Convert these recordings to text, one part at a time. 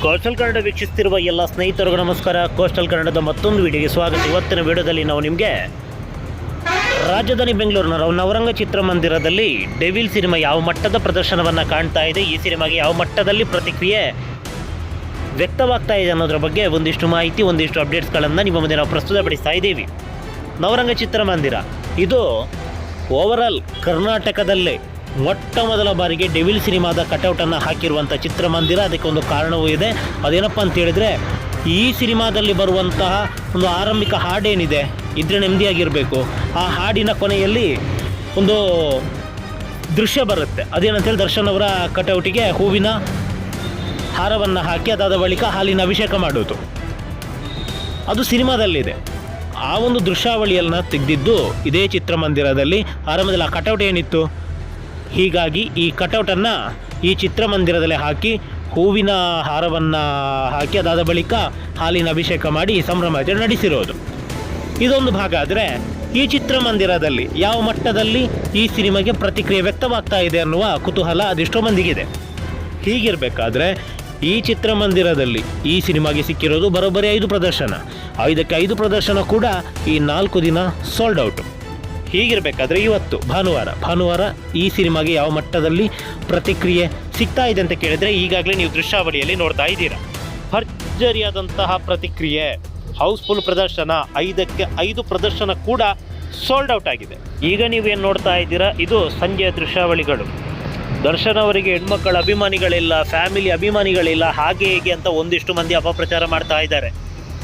Coastal Kannada ವೀಕ್ಷಿಸ್ತಿರುವ ಎಲ್ಲ ಸ್ನೇಹಿತರಿಗೂ ನಮಸ್ಕಾರ. ಕೋಸ್ಟಲ್ ಕನ್ನಡದ ಮತ್ತೊಂದು ವಿಡಿಯೋಗೆ ಸ್ವಾಗತ. ಇವತ್ತಿನ ವಿಡಿಯೋದಲ್ಲಿ ನಾವು ನಿಮಗೆ ರಾಜಧಾನಿ ಬೆಂಗಳೂರಿನ ನವರಂಗ ಚಿತ್ರಮಂದಿರದಲ್ಲಿ ಡೆವಿಲ್ ಸಿನಿಮಾ ಯಾವ ಮಟ್ಟದ ಪ್ರದರ್ಶನವನ್ನು ಕಾಣ್ತಾ ಇದೆ, ಈ ಸಿನಿಮಾಗೆ ಯಾವ ಮಟ್ಟದಲ್ಲಿ ಪ್ರತಿಕ್ರಿಯೆ ವ್ಯಕ್ತವಾಗ್ತಾ ಇದೆ ಅನ್ನೋದ್ರ ಬಗ್ಗೆ ಒಂದಿಷ್ಟು ಮಾಹಿತಿ, ಒಂದಿಷ್ಟು ಅಪ್ಡೇಟ್ಸ್ಗಳನ್ನು ನಿಮ್ಮ ಮುಂದೆ ನಾವು ಪ್ರಸ್ತುತಪಡಿಸ್ತಾ ಇದ್ದೀವಿ. ನವರಂಗ ಚಿತ್ರಮಂದಿರ ಇದು ಓವರಾಲ್ ಕರ್ನಾಟಕದಲ್ಲೇ ಮೊಟ್ಟ ಮೊದಲ ಬಾರಿಗೆ ಡೆವಿಲ್ ಸಿನಿಮಾದ ಕಟೌಟನ್ನು ಹಾಕಿರುವಂಥ ಚಿತ್ರಮಂದಿರ. ಅದಕ್ಕೆ ಒಂದು ಕಾರಣವೂ ಇದೆ. ಅದೇನಪ್ಪ ಅಂತ ಹೇಳಿದರೆ, ಈ ಸಿನಿಮಾದಲ್ಲಿ ಬರುವಂತಹ ಒಂದು ಆರಂಭಿಕ ಹಾಡೇನಿದೆ ಇದ್ರೆ ನೆಮ್ಮದಿಯಾಗಿರಬೇಕು, ಆ ಹಾಡಿನ ಕೊನೆಯಲ್ಲಿ ಒಂದು ದೃಶ್ಯ ಬರುತ್ತೆ. ಅದೇನಂತೇಳಿ ದರ್ಶನ್ ಅವರ ಕಟೌಟಿಗೆ ಹೂವಿನ ಹಾರವನ್ನು ಹಾಕಿ ಅದಾದ ಬಳಿಕ ಹಾಲಿನ ಅಭಿಷೇಕ ಮಾಡೋದು, ಅದು ಸಿನಿಮಾದಲ್ಲಿದೆ. ಆ ಒಂದು ದೃಶ್ಯಾವಳಿಯನ್ನು ತೆಗೆದಿದ್ದು ಇದೇ ಚಿತ್ರಮಂದಿರದಲ್ಲಿ. ಆರಂಭದಲ್ಲಿ ಆ ಕಟೌಟ್ ಏನಿತ್ತು, ಹೀಗಾಗಿ ಈ ಕಟೌಟನ್ನು ಈ ಚಿತ್ರಮಂದಿರದಲ್ಲಿ ಹಾಕಿ ಹೂವಿನ ಹಾರವನ್ನು ಹಾಕಿ ಅದಾದ ಬಳಿಕ ಹಾಲಿನ ಅಭಿಷೇಕ ಮಾಡಿ ಸಂಭ್ರಮಾಚರಣೆ ನಡೆಸಿರೋದು ಇದೊಂದು ಭಾಗ. ಆದರೆ ಈ ಚಿತ್ರಮಂದಿರದಲ್ಲಿ ಯಾವ ಮಟ್ಟದಲ್ಲಿ ಈ ಸಿನಿಮಾಗೆ ಪ್ರತಿಕ್ರಿಯೆ ವ್ಯಕ್ತವಾಗ್ತಾ ಇದೆ ಅನ್ನುವ ಕುತೂಹಲ ಅದೆಷ್ಟೋ ಮಂದಿಗಿದೆ. ಹೀಗಿರಬೇಕಾದ್ರೆ ಈ ಚಿತ್ರಮಂದಿರದಲ್ಲಿ ಈ ಸಿನಿಮಾಗೆ ಸಿಕ್ಕಿರೋದು ಬರೋಬ್ಬರಿ 5 ಪ್ರದರ್ಶನ. 5ಕ್ಕೆ 5 ಪ್ರದರ್ಶನ ಕೂಡ ಈ 4 ದಿನ ಸೋಲ್ಡ್ ಔಟು. ಹೀಗಿರಬೇಕಾದ್ರೆ ಇವತ್ತು ಭಾನುವಾರ ಈ ಸಿನಿಮಾಗೆ ಯಾವ ಮಟ್ಟದಲ್ಲಿ ಪ್ರತಿಕ್ರಿಯೆ ಸಿಗ್ತಾ ಇದೆ ಅಂತ ಕೇಳಿದರೆ, ಈಗಾಗಲೇ ನೀವು ದೃಶ್ಯಾವಳಿಯಲ್ಲಿ ನೋಡ್ತಾ ಇದ್ದೀರಾ. ಭರ್ಜರಿಯಾದಂತಹ ಪ್ರತಿಕ್ರಿಯೆ, ಹೌಸ್ಫುಲ್ ಪ್ರದರ್ಶನ, 5ಕ್ಕೆ 5 ಪ್ರದರ್ಶನ ಕೂಡ ಸೋಲ್ಡ್ ಔಟ್ ಆಗಿದೆ. ಈಗ ನೀವೇನು ನೋಡ್ತಾ ಇದ್ದೀರಾ, ಇದು ಸಂಜೆಯ ದೃಶ್ಯಾವಳಿಗಳು. ದರ್ಶನ್ ಅವರಿಗೆ ಹೆಣ್ಮಕ್ಕಳ ಅಭಿಮಾನಿಗಳಿಲ್ಲ, ಫ್ಯಾಮಿಲಿ ಅಭಿಮಾನಿಗಳಿಲ್ಲ, ಹಾಗೆ ಹೇಗೆ ಅಂತ ಒಂದಿಷ್ಟು ಮಂದಿ ಅಪಪ್ರಚಾರ ಮಾಡ್ತಾ ಇದ್ದಾರೆ.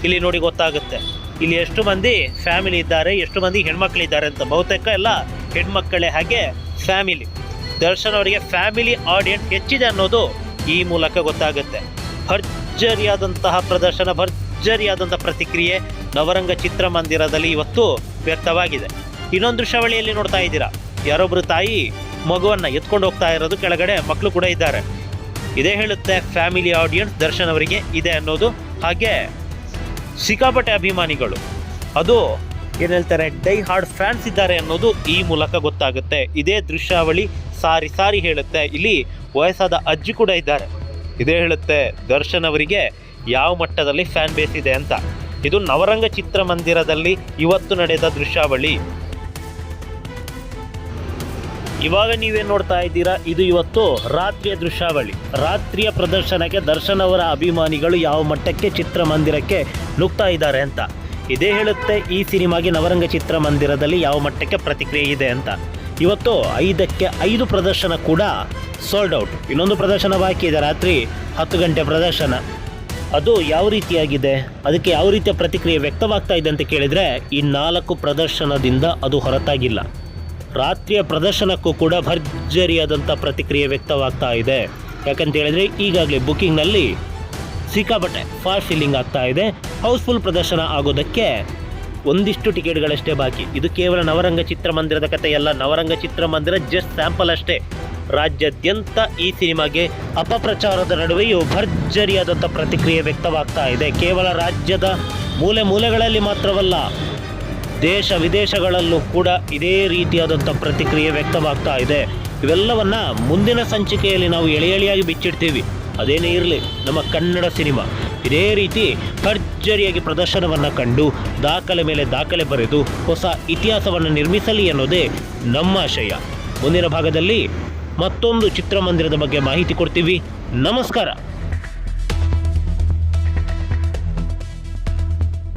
ಇಲ್ಲಿ ನೋಡಿ ಗೊತ್ತಾಗುತ್ತೆ ಇಲ್ಲಿ ಎಷ್ಟು ಮಂದಿ ಫ್ಯಾಮಿಲಿ ಇದ್ದಾರೆ, ಎಷ್ಟು ಮಂದಿ ಹೆಣ್ಮಕ್ಳಿದ್ದಾರೆ ಅಂತ. ಬಹುತೇಕ ಎಲ್ಲ ಹೆಣ್ಮಕ್ಕಳೇ, ಹಾಗೆ ಫ್ಯಾಮಿಲಿ. ದರ್ಶನ್ ಅವರಿಗೆ ಫ್ಯಾಮಿಲಿ ಆಡಿಯನ್ಸ್ ಹೆಚ್ಚಿದೆ ಅನ್ನೋದು ಈ ಮೂಲಕ ಗೊತ್ತಾಗುತ್ತೆ. ಭರ್ಜರಿಯಾದಂತಹ ಪ್ರದರ್ಶನ, ಭರ್ಜರಿಯಾದಂಥ ಪ್ರತಿಕ್ರಿಯೆ ನವರಂಗ ಚಿತ್ರಮಂದಿರದಲ್ಲಿ ಇವತ್ತು ವ್ಯಕ್ತವಾಗಿದೆ. ಇನ್ನೊಂದು ದೃಶ್ಯಾವಳಿಯಲ್ಲಿ ನೋಡ್ತಾ ಇದ್ದೀರಾ, ಯಾರೊಬ್ಬರು ತಾಯಿ ಮಗುವನ್ನು ಎತ್ಕೊಂಡು ಹೋಗ್ತಾ ಇರೋದು, ಕೆಳಗಡೆ ಮಕ್ಕಳು ಕೂಡ ಇದ್ದಾರೆ. ಇದೇ ಹೇಳುತ್ತೆ ಫ್ಯಾಮಿಲಿ ಆಡಿಯನ್ಸ್ ದರ್ಶನ್ ಅವರಿಗೆ ಇದೆ ಅನ್ನೋದು. ಹಾಗೆ ಸಿಕ್ಕಾಪಟ್ಟೆ ಅಭಿಮಾನಿಗಳು, ಅದು ಏನು ಹೇಳ್ತಾರೆ, ಡೈ ಹಾರ್ಡ್ ಫ್ಯಾನ್ಸ್ ಇದ್ದಾರೆ ಅನ್ನೋದು ಈ ಮೂಲಕ ಗೊತ್ತಾಗುತ್ತೆ. ಇದೇ ದೃಶ್ಯಾವಳಿ ಸಾರಿ ಹೇಳುತ್ತೆ. ಇಲ್ಲಿ ವಯಸ್ಸಾದ ಅಜ್ಜಿ ಕೂಡ ಇದ್ದಾರೆ. ಇದೇ ಹೇಳುತ್ತೆ ದರ್ಶನ್ ಅವರಿಗೆ ಯಾವ ಮಟ್ಟದಲ್ಲಿ ಫ್ಯಾನ್ ಬೇಸ್ ಇದೆ ಅಂತ. ಇದು ನವರಂಗ ಚಿತ್ರಮಂದಿರದಲ್ಲಿ ಇವತ್ತು ನಡೆದ ದೃಶ್ಯಾವಳಿ. ಇವಾಗ ನೀವೇನು ನೋಡ್ತಾ ಇದ್ದೀರಾ, ಇದು ಇವತ್ತು ರಾತ್ರಿಯ ದೃಶ್ಯಾವಳಿ. ರಾತ್ರಿಯ ಪ್ರದರ್ಶನಕ್ಕೆ ದರ್ಶನ್ ಅವರ ಅಭಿಮಾನಿಗಳು ಯಾವ ಮಟ್ಟಕ್ಕೆ ಚಿತ್ರಮಂದಿರಕ್ಕೆ ನುಗ್ತಾ ಇದ್ದಾರೆ ಅಂತ. ಇದೇ ಹೇಳುತ್ತೆ ಈ ಸಿನಿಮಾಗೆ ನವರಂಗ ಚಿತ್ರಮಂದಿರದಲ್ಲಿ ಯಾವ ಮಟ್ಟಕ್ಕೆ ಪ್ರತಿಕ್ರಿಯೆ ಇದೆ ಅಂತ. ಇವತ್ತು 5ಕ್ಕೆ 5 ಪ್ರದರ್ಶನ ಕೂಡ ಸೋಲ್ಡ್ ಔಟ್. ಇನ್ನೊಂದು ಪ್ರದರ್ಶನ ಬಾಕಿ ಇದೆ, ರಾತ್ರಿ 10 ಗಂಟೆ ಪ್ರದರ್ಶನ. ಅದು ಯಾವ ರೀತಿಯಾಗಿದೆ, ಅದಕ್ಕೆ ಯಾವ ರೀತಿಯ ಪ್ರತಿಕ್ರಿಯೆ ವ್ಯಕ್ತವಾಗ್ತಾ ಇದೆ ಅಂತ ಕೇಳಿದರೆ, ಈ 4 ಪ್ರದರ್ಶನದಿಂದ ಅದು ಹೊರತಾಗಿಲ್ಲ. ರಾತ್ರಿಯ ಪ್ರದರ್ಶನಕ್ಕೂ ಕೂಡ ಭರ್ಜರಿಯಾದಂಥ ಪ್ರತಿಕ್ರಿಯೆ ವ್ಯಕ್ತವಾಗ್ತಾ ಇದೆ. ಯಾಕಂತ ಹೇಳಿದರೆ ಈಗಾಗಲೇ ಬುಕ್ಕಿಂಗ್ನಲ್ಲಿ ಸಿಕ್ಕಾಪಟ್ಟೆ ಫಾಸ್ಟ್ ಫಿಲ್ಲಿಂಗ್ ಆಗ್ತಾ ಇದೆ. ಹೌಸ್ಫುಲ್ ಪ್ರದರ್ಶನ ಆಗೋದಕ್ಕೆ ಒಂದಿಷ್ಟು ಟಿಕೆಟ್ಗಳಷ್ಟೇ ಬಾಕಿ. ಇದು ಕೇವಲ ನವರಂಗ ಚಿತ್ರಮಂದಿರದ ಕಥೆಯಲ್ಲ, ನವರಂಗ ಚಿತ್ರಮಂದಿರ ಜಸ್ಟ್ ಸ್ಯಾಂಪಲ್ ಅಷ್ಟೇ. ರಾಜ್ಯಾದ್ಯಂತ ಈ ಸಿನಿಮಾಗೆ ಅಪಪ್ರಚಾರದ ನಡುವೆಯೂ ಭರ್ಜರಿಯಾದಂಥ ಪ್ರತಿಕ್ರಿಯೆ ವ್ಯಕ್ತವಾಗ್ತಾ ಇದೆ. ಕೇವಲ ರಾಜ್ಯದ ಮೂಲೆ ಮೂಲೆಗಳಲ್ಲಿ ಮಾತ್ರವಲ್ಲ, ದೇಶ ವಿದೇಶಗಳಲ್ಲೂ ಕೂಡ ಇದೇ ರೀತಿಯಾದಂಥ ಪ್ರತಿಕ್ರಿಯೆ ವ್ಯಕ್ತವಾಗ್ತಾ ಇದೆ. ಇವೆಲ್ಲವನ್ನು ಮುಂದಿನ ಸಂಚಿಕೆಯಲ್ಲಿ ನಾವು ಎಳೆಯಾಗಿ ಬಿಚ್ಚಿಡ್ತೀವಿ. ಅದೇನೇ ಇರಲಿ, ನಮ್ಮ ಕನ್ನಡ ಸಿನಿಮಾ ಇದೇ ರೀತಿ ಭರ್ಜರಿಯಾಗಿ ಪ್ರದರ್ಶನವನ್ನು ಕಂಡು ದಾಖಲೆ ಮೇಲೆ ದಾಖಲೆ ಬರೆದು ಹೊಸ ಇತಿಹಾಸವನ್ನು ನಿರ್ಮಿಸಲಿ ಅನ್ನೋದೇ ನಮ್ಮ ಆಶಯ. ಮುಂದಿನ ಭಾಗದಲ್ಲಿ ಮತ್ತೊಂದು ಚಿತ್ರಮಂದಿರದ ಬಗ್ಗೆ ಮಾಹಿತಿ ಕೊಡ್ತೀವಿ. ನಮಸ್ಕಾರ.